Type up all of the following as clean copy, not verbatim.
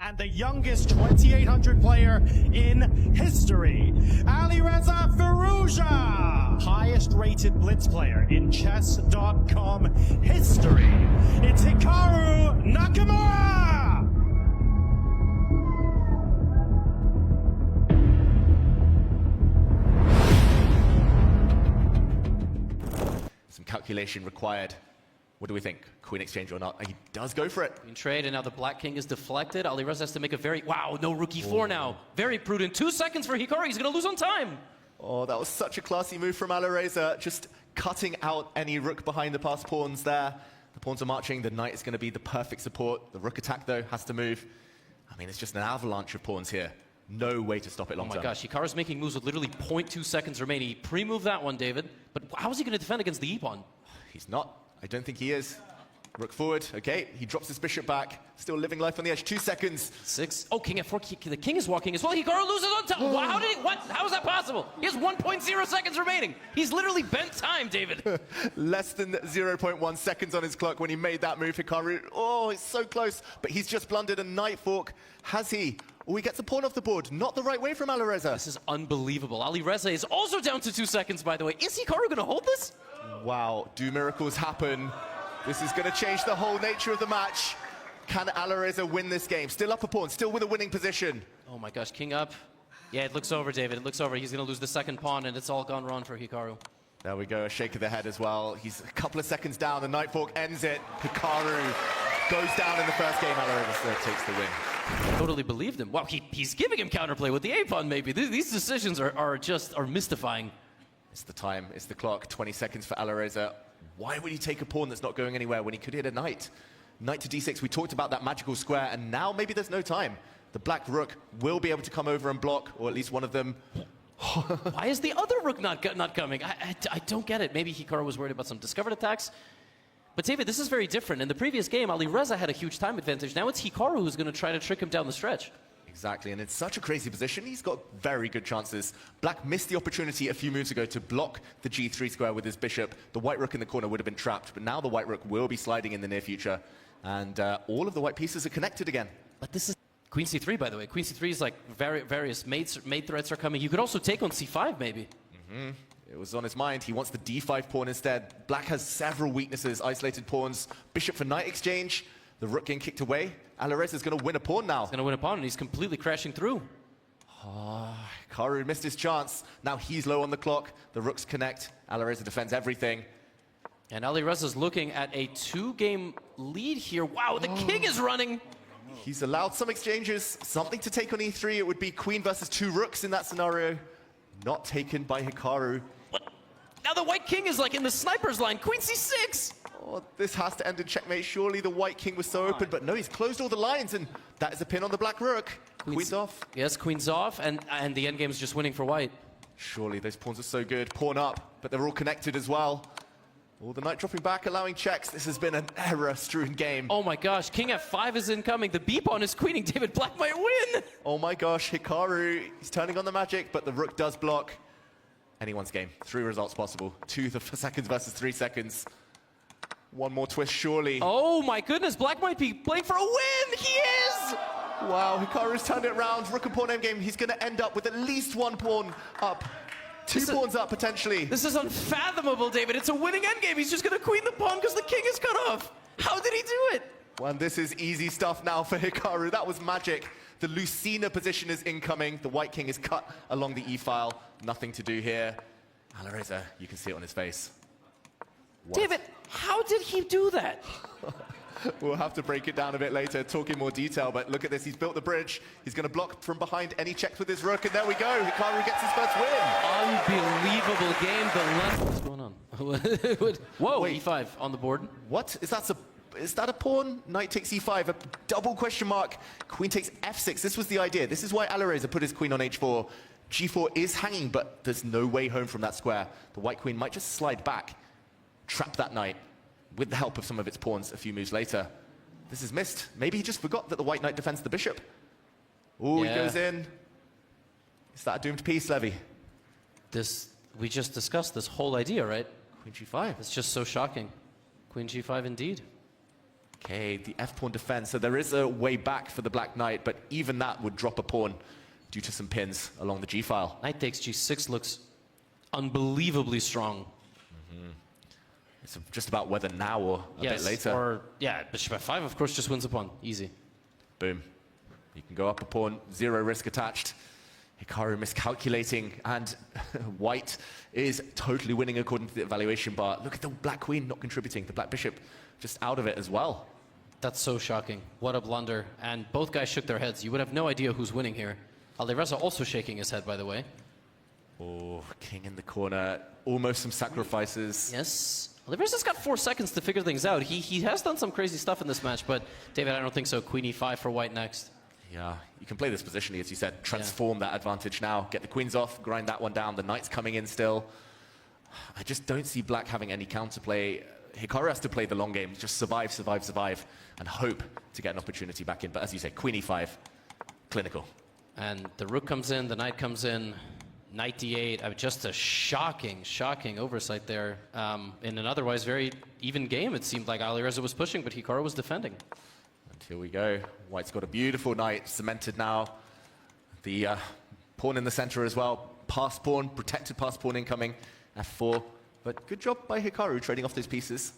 and the youngest 2800 player in history, Alireza Firouzja, highest rated blitz player in chess.com history. It's Hikaru Nakamura! Some calculation required. What do we think? Queen exchange or not? He does go for it. Queen trade, and now the black king is deflected. Alireza has to make a very... Wow, no rook e4 now. Very prudent. 2 seconds for Hikaru. He's going to lose on time. Oh, that was such a classy move from Alireza. Just cutting out any rook behind the passed pawns there. The pawns are marching. The knight is going to be the perfect support. The rook attack, though, has to move. I mean, it's just an avalanche of pawns here. No way to stop it long term. Oh my gosh, Hikaru's making moves with literally 0.2 seconds remaining. He pre-moved that one, David. But how is he going to defend against the e-pawn? He's not. I don't think he is. Rook forward. Okay, he drops his bishop back. Still living life on the edge. 2 seconds. 6. Oh, king f4. The king is walking as well. Hikaru loses on time. Wow, how did he? What? How is that possible? He has 1.0 seconds remaining. He's literally bent time, David. Less than 0.1 seconds on his clock when he made that move, Hikaru. Oh, it's so close. But he's just blundered a knight fork. Has he? Oh, he gets a pawn off the board. Not the right way from Alireza. This is unbelievable. Alireza is also down to 2 seconds, by the way. Is Hikaru going to hold this? Wow, do miracles happen? This is going to change the whole nature of the match. Can Alireza win this game? Still up a pawn, still with a winning position. Oh my gosh, king up. Yeah, it looks over, David. It looks over. He's going to lose the second pawn, and it's all gone wrong for Hikaru. There we go, a shake of the head as well. He's a couple of seconds down. The knight fork ends it. Hikaru goes down in the first game. Alireza takes the win. I totally believed him. Wow, he's giving him counterplay with the a-pawn, maybe. These decisions are mystifying. It's the time, it's the clock. 20 seconds for Alireza. Why would he take a pawn that's not going anywhere when he could hit a knight? Knight to d6, we talked about that magical square, and now maybe there's no time. The black rook will be able to come over and block, or at least one of them. Why is the other rook not coming? I don't get it. Maybe Hikaru was worried about some discovered attacks. But David, this is very different. In the previous game, Alireza had a huge time advantage. Now it's Hikaru who's going to try to trick him down the stretch. Exactly, and it's such a crazy position. He's got very good chances. Black missed the opportunity a few moves ago to block the g3 square with his bishop. The white rook in the corner would have been trapped, but now the white rook will be sliding in the near future. And all of the white pieces are connected again. But this is Queen c3, by the way. Queen c3 is like various mate threats are coming. You could also take on c5, maybe. Mm-hmm. It was on his mind. He wants the d5 pawn instead. Black has several weaknesses, isolated pawns. Bishop for knight exchange. The rook getting kicked away. Alireza is going to win a pawn now. He's going to win a pawn, and he's completely crashing through. Hikaru missed his chance. Now he's low on the clock. The rooks connect. Alireza defends everything. And Alireza's looking at a 2-game lead here. Wow, the king is running. He's allowed some exchanges. Something to take on e3. It would be queen versus 2 rooks in that scenario. Not taken by Hikaru. Now the white king is like in the sniper's line. Queen c6. Oh, this has to end in checkmate. Surely the white king was so open, but no, he's closed all the lines, and that is a pin on the black rook. Queen's off. Yes, queen's off, and the endgame is just winning for white. Surely those pawns are so good. Pawn up, but they're all connected as well. Oh, the knight dropping back, allowing checks. This has been an error-strewn game. Oh my gosh, king f5 is incoming. The b-pawn is queening. David Black might win. Oh my gosh, Hikaru, he's turning on the magic, but the rook does block. Anyone's game. 3 results possible. 2 seconds versus 3 seconds. One more twist, surely. Oh my goodness, Black might be playing for a win! He is! Wow, Hikaru's turned it around. Rook and pawn endgame. He's going to end up with at least 1 pawn up. 2 pawns up, potentially. This is unfathomable, David. It's a winning endgame. He's just going to queen the pawn because the king is cut off. How did he do it? Well, this is easy stuff now for Hikaru. That was magic. The Lucina position is incoming. The white king is cut along the e-file. Nothing to do here. Alireza, you can see it on his face. What? David, how did he do that? We'll have to break it down a bit later, talk in more detail, but look at this. He's built the bridge. He's going to block from behind any checks with his rook, and there we go. Hikaru gets his first win. Unbelievable game. What's going on? Whoa, wait. E5 on the board. What? Is that a pawn? Knight takes e5, a double question mark. Queen takes f6. This was the idea. This is why Alireza put his queen on h4. g4 is hanging, but there's no way home from that square. The white queen might just slide back, trap that knight with the help of some of its pawns a few moves later. This is missed. Maybe he just forgot that the white knight defends the bishop. Oh, yeah. He goes in. Is that a doomed piece, Levy? We just discussed this whole idea, right? Queen g5. It's just so shocking. Queen g5 indeed. Okay, the f-pawn defense. So there is a way back for the black knight, but even that would drop a pawn due to some pins along the g-file. Knight takes g6 looks unbelievably strong. It's just about whether now or a bit later. Or, yeah, bishop f5, of course, just wins a pawn. Easy. Boom. You can go up a pawn, 0 risk attached. Hikaru miscalculating, and white is totally winning according to the evaluation bar. Look at the black queen not contributing. The black bishop just out of it as well. That's so shocking. What a blunder. And both guys shook their heads. You would have no idea who's winning here. Alireza also shaking his head, by the way. Oh, king in the corner. Almost some sacrifices. Yes. Alireza's got 4 seconds to figure things out. He has done some crazy stuff in this match, but David, I don't think so. Queen e5 for white next. Yeah, you can play this positionally, as you said. Transform that advantage now. Get the queens off, grind that one down. The knight's coming in still. I just don't see black having any counterplay. Hikaru has to play the long game. Just survive, survive, survive, and hope to get an opportunity back in. But as you say, queen e5, clinical. And the rook comes in, the knight comes in. Knight d8, just a shocking, shocking oversight there. In an otherwise very even game, it seemed like Alireza was pushing, but Hikaru was defending. And here we go. White's got a beautiful knight cemented now. The pawn in the center as well. Pass pawn, protected pass pawn incoming. f4. But good job by Hikaru trading off those pieces.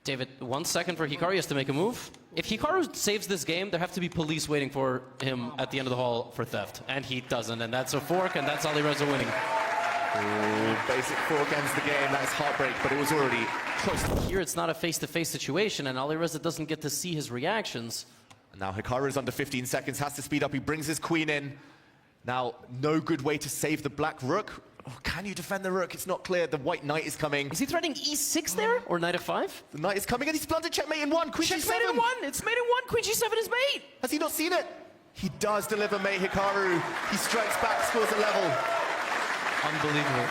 David, 1 second for Hikaru. He has to make a move. If Hikaru saves this game, there have to be police waiting for him at the end of the hall for theft. And he doesn't. And that's a fork, and that's Alireza winning. Ooh, basic fork ends the game. That's heartbreak, but it was already close. Here, it's not a face-to-face situation, and Alireza doesn't get to see his reactions. And now Hikaru is under 15 seconds, has to speed up. He brings his queen in. Now, no good way to save the black rook. Oh, can you defend the rook? It's not clear. The white knight is coming. Is he threatening e6 there, or knight f5? The knight is coming, and he's blundered checkmate in 1. Queen Checkmate g7. in 1. It's mate in 1. Queen g7 is mate. Has he not seen it? He does deliver mate Hikaru. He strikes back, scores a level. Unbelievable.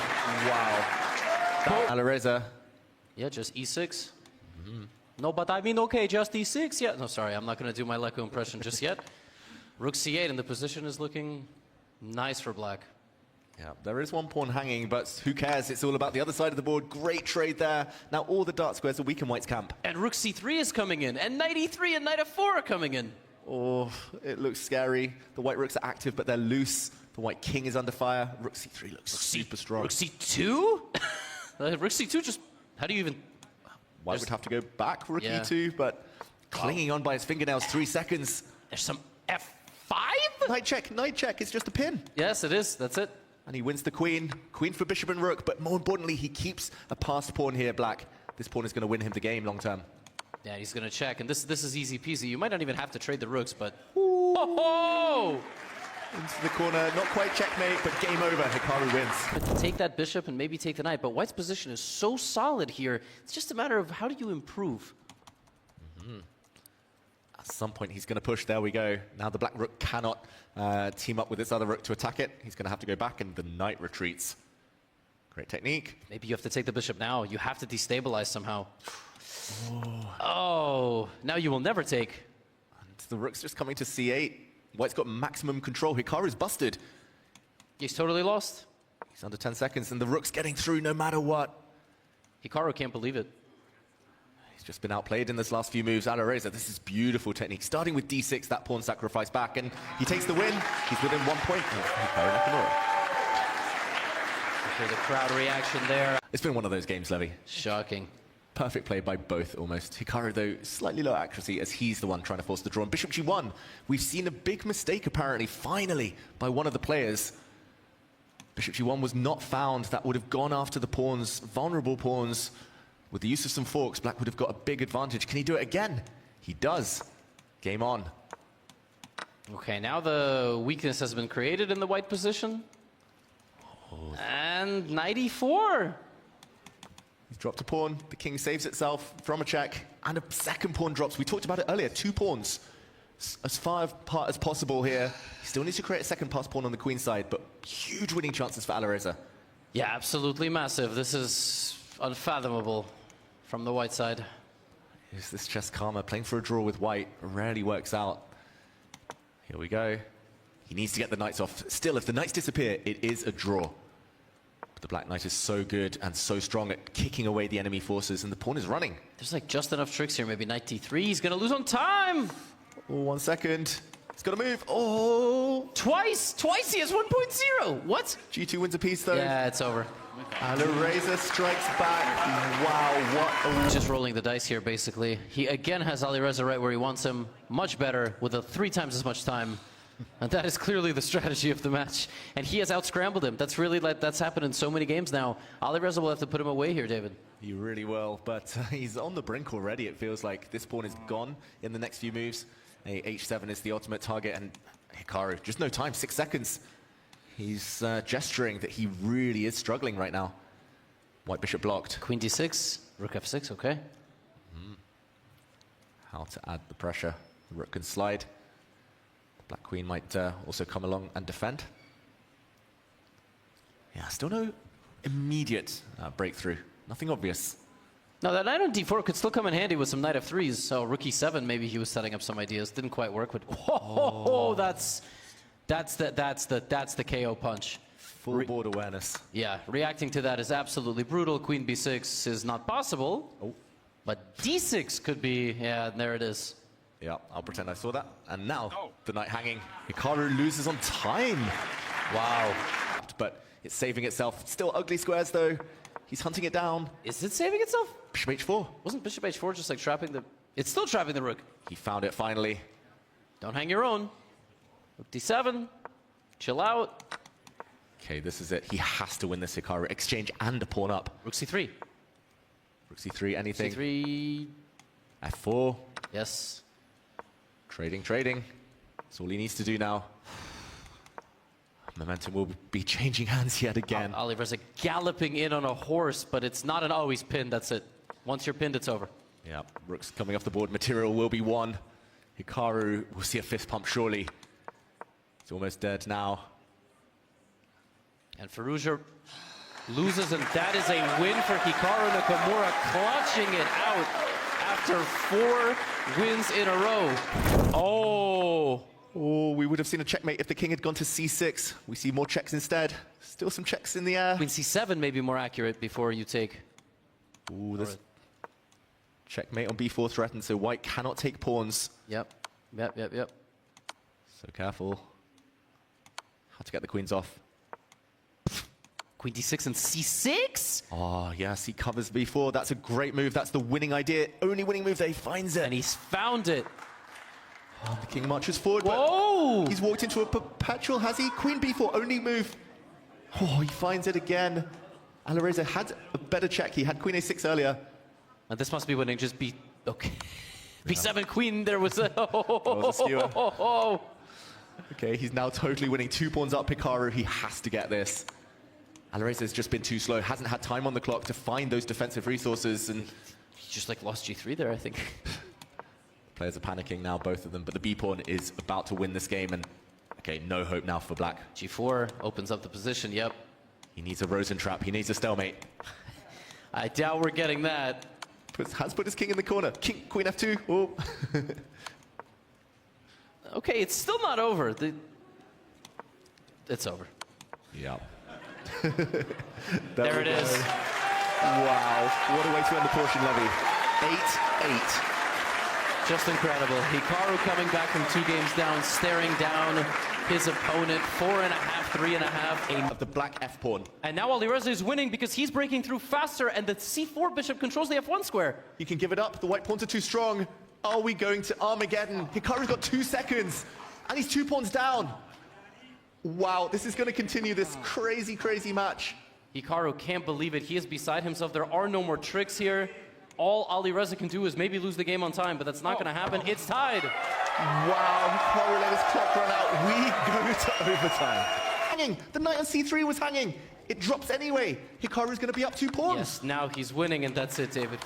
Wow. Alireza. Yeah, just e6. No, but I mean, okay, just e6. Yeah, no, sorry, I'm not going to do my Leko impression just yet. Rook c8, and the position is looking nice for black. Yeah, there is one pawn hanging, but who cares? It's all about the other side of the board. Great trade there. Now all the dark squares are weak in white's camp. And rook c3 is coming in, and knight e3 and knight f4 are coming in. Oh, it looks scary. The white rooks are active, but they're loose. The white king is under fire. Rook c3 looks super strong. Rook c2? Rook c2 just, how do you even... White would have to go back, rook Yeah. e2, but clinging on by his fingernails, 3 seconds. There's some f5? Knight check. It's just a pin. Yes, it is. That's it. And he wins the queen. Queen for bishop and rook, but more importantly, he keeps a passed pawn here, black. This pawn is going to win him the game long term. Yeah, he's going to check, and this is easy peasy. You might not even have to trade the rooks, but... Oh! Into the corner, not quite checkmate, but game over. Hikaru wins. But take that bishop and maybe take the knight, but white's position is so solid here. It's just a matter of how do you improve? At some point, he's going to push. There we go. Now the black rook cannot team up with its other rook to attack it. He's going to have to go back, and the knight retreats. Great technique. Maybe you have to take the bishop now. You have to destabilize somehow. Oh, now you will never take. And the rook's just coming to c8. White's got maximum control. Hikaru's busted. He's totally lost. He's under 10 seconds, and the rook's getting through no matter what. Hikaru can't believe it. He's just been outplayed in this last few moves. Alireza, this is beautiful technique. Starting with d6, that pawn sacrifice back, and he takes the win. He's within 1 point. Hikaru Nakamura. Hear the crowd reaction there. It's been one of those games, Levy. Shocking. Perfect play by both, almost. Hikaru, though, slightly low accuracy, as he's the one trying to force the draw. And bishop g1, we've seen a big mistake, apparently, finally, by one of the players. Bishop g1 was not found. That would have gone after the pawns, vulnerable pawns. With the use of some forks, black would have got a big advantage. Can he do it again? He does. Game on. Okay, now the weakness has been created in the white position. And knight e4. He's dropped a pawn. The king saves itself from a check. And a second pawn drops. We talked about it earlier. 2 pawns. As far apart as possible here. He still needs to create a second pass pawn on the queen side, but huge winning chances for Alireza. Yeah, absolutely massive. This is unfathomable from the white side. Is this chess karma? Playing for a draw with white rarely works out. Here we go. He needs to get the knights off. Still, if the knights disappear, it is a draw. The black knight is so good and so strong at kicking away the enemy forces, and the pawn is running. There's like just enough tricks here. Maybe knight d3. He's going to lose on time. Oh, 1 second. He's got to move. Oh! Twice he has 1.0. What? G2 wins a piece, though. Yeah, it's over. Alireza strikes back. Wow, what a... Just rolling the dice here, basically. He again has Alireza right where he wants him. Much better, with 3 times as much time. And that is clearly the strategy of the match. And he has out-scrambled him. That's really, that's happened in so many games now. Alireza will have to put him away here, David. He really will, but he's on the brink already, it feels like. This pawn is gone in the next few moves. H7 is the ultimate target, and Hikaru, just no time, 6 seconds. He's gesturing that he really is struggling right now. White bishop blocked. Queen d6, rook f6, okay. How to add the pressure. The rook can slide. The black queen might also come along and defend. Yeah, still no immediate breakthrough. Nothing obvious. Now that knight on d4 could still come in handy with some knight f3s. So rook e7, maybe he was setting up some ideas. Didn't quite work, but that's the KO punch. Full board awareness. Yeah, reacting to that is absolutely brutal. Queen b6 is not possible. Oh. But d6 could be, yeah, there it is. Yeah, I'll pretend I saw that. And now, the knight hanging. Hikaru loses on time. Wow. But it's saving itself. Still ugly squares, though. He's hunting it down. Is it saving itself? Bishop h4. Wasn't bishop h4 just like trapping the... It's still trapping the rook. He found it finally. Don't hang your own. Rook d7. Chill out. Okay, this is it. He has to win this Hikaru. Exchange and a pawn up. Rook c3. Rook c3, anything. c3. f4. Yes. Trading. That's all he needs to do now. Momentum will be changing hands yet again. Alireza galloping in on a horse, but it's not an always pinned. That's it. Once you're pinned, it's over. Yeah, rook's coming off the board. Material will be won. Hikaru will see a fist pump, surely. He's almost dead now. And Firouzja loses, and that is a win for Hikaru Nakamura, clutching it out after 4 wins in a row. Oh, we would have seen a checkmate if the king had gone to c6. We see more checks instead. Still some checks in the air. Queen c7 may be more accurate before you take. Ooh, this checkmate on b4 threatened, so white cannot take pawns. Yep. So careful. How to get the queens off. Queen d6 and c6? Oh, yes, he covers b4. That's a great move. That's the winning idea. Only winning move there. He finds it. And he's found it. Oh, the king marches forward, Whoa! But he's walked into a perpetual, has he? Queen b4, only move. Oh, he finds it again. Alireza had a better check. He had queen a6 earlier. And this must be winning. Just b... Okay. b7 queen, there was a... was a skewer. Okay, he's now totally winning. 2 pawns up, Hikaru. He has to get this. Alireza has just been too slow. Hasn't had time on the clock to find those defensive resources. And he just like lost g3 there, I think. Players are panicking now, both of them. But the b-pawn is about to win this game. And, okay, no hope now for black. g4 opens up the position, yep. He needs a Rosen trap. He needs a stalemate. I doubt we're getting that. Has put his king in the corner. King, queen f2. Oh. Okay, it's still not over. It's over. Yeah. There it is. Wow. What a way to end the portion levy. 8-8. Just incredible. Hikaru coming back from 2 games down, staring down his opponent. 4.5, 3.5. Of the black f-pawn. And now Alireza is winning because he's breaking through faster, and the c4 bishop controls the f1 square. He can give it up. The white pawns are too strong. Are we going to Armageddon? Hikaru's got 2 seconds, and he's 2 pawns down. Wow, this is going to continue this crazy, crazy match. Hikaru can't believe it. He is beside himself. There are no more tricks here. All Alireza can do is maybe lose the game on time, but that's not going to happen. It's tied. Wow, Hikaru let his clock run out. We go to overtime. Hanging. The knight on c3 was hanging. It drops anyway. Hikaru's going to be up 2 pawns. Yes, now he's winning, and that's it, David.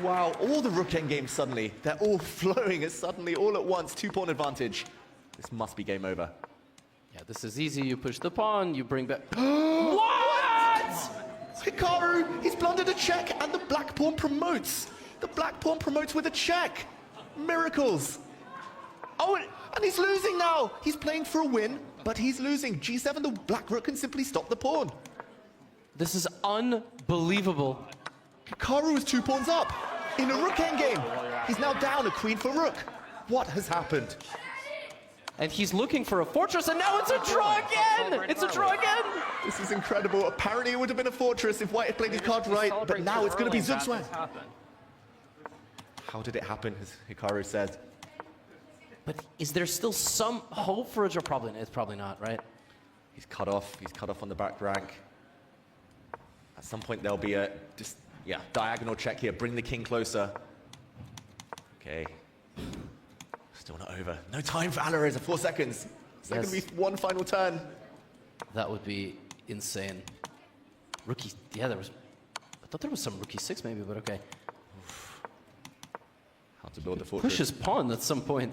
Wow, all the rook endgames suddenly, they're all flowing as suddenly, all at once, 2-pawn advantage. This must be game over. Yeah, this is easy. You push the pawn, you bring back... What? Hikaru, he's blundered a check, and the black pawn promotes. The black pawn promotes with a check. Miracles. Oh, and he's losing now. He's playing for a win, but he's losing. G7, the black rook can simply stop the pawn. This is unbelievable. Hikaru is 2 pawns up in a rook endgame. He's now down a queen for rook. What has happened? And he's looking for a fortress, and now it's a draw again! It's a draw again! This is incredible. Apparently it would have been a fortress if White had played his cards right, but now it's going to be Zugzwang. How did it happen, as Hikaru said? But is there still some hope for a draw? Probably, it's probably not, right? He's cut off on the back rank. At some point there'll be a, diagonal check here. Bring the king closer. Okay. Still not over. No time for Alireza, 4 seconds. Is there going to be one final turn? That would be insane. Rookie, yeah, I thought there was some rookie 6 maybe, but okay. How to build the fortress. Push his pawn at some point.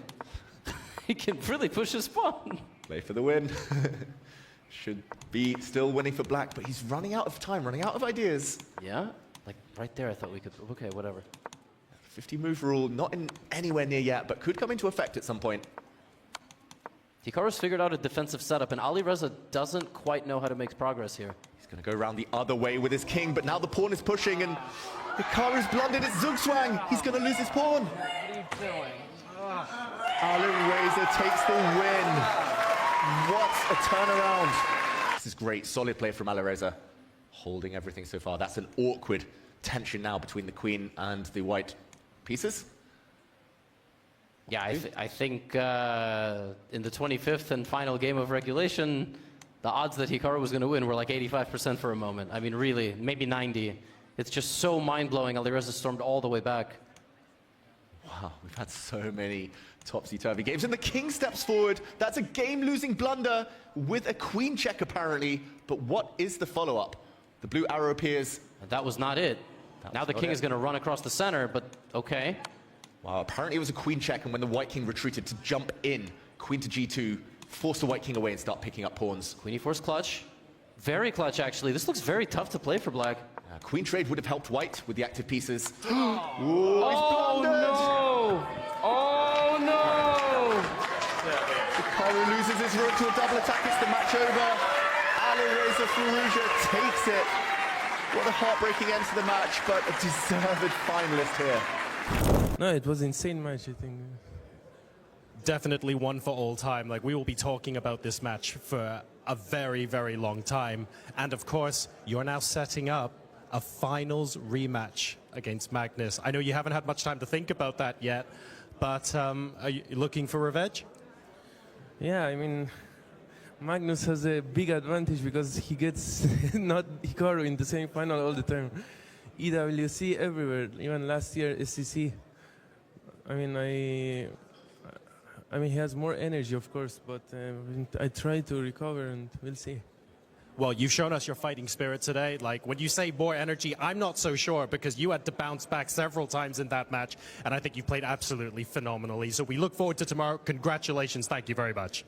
He can really push his pawn. Play for the win. Should be still winning for black, but he's running out of time, running out of ideas. Yeah? Like right there I thought we could, okay, whatever. 50 move rule, not in anywhere near yet, but could come into effect at some point. Hikaru's figured out a defensive setup, and Alireza doesn't quite know how to make progress here. He's going to go around the other way with his king, but now the pawn is pushing, and Hikaru's blundered. It's Zugzwang. He's going to lose his pawn. What are you doing? Alireza takes the win. What a turnaround. This is great. Solid play from Alireza. Holding everything so far. That's an awkward tension now between the queen and the white pieces. Yeah, I think in the 25th and final game of regulation, the odds that Hikaru was going to win were like 85% for a moment. I mean, really, maybe 90. It's just so mind-blowing. Alireza stormed all the way back. Wow, we've had so many topsy-turvy games. And the king steps forward. That's a game-losing blunder with a queen check, apparently. But what is the follow-up? The blue arrow appears. And that was not it. Now the king is going to run across the center, but okay. Wow, apparently it was a queen check, and when the white king retreated to jump in, queen to g2, force the white king away and start picking up pawns. Queen e4's clutch. Very clutch, actually. This looks very tough to play for black. Queen trade would have helped white with the active pieces. Ooh, oh, no! Oh, no! Hikaru loses his rook to a double attack. It's the match over. Alireza Firouzja takes it. What a heartbreaking end to the match, but a deserved finalist here. No, it was an insane match, I think. Definitely one for all time. Like, we will be talking about this match for a very, very long time. And of course, you're now setting up a finals rematch against Magnus. I know you haven't had much time to think about that yet, but are you looking for revenge? Yeah, I mean, Magnus has a big advantage because he gets not Hikaru in the same final all the time. EWC everywhere, even last year SCC. I mean, he has more energy, of course, but I try to recover, and we'll see. Well, you've shown us your fighting spirit today. Like, when you say more energy, I'm not so sure, because you had to bounce back several times in that match, and I think you played absolutely phenomenally. So we look forward to tomorrow. Congratulations. Thank you very much.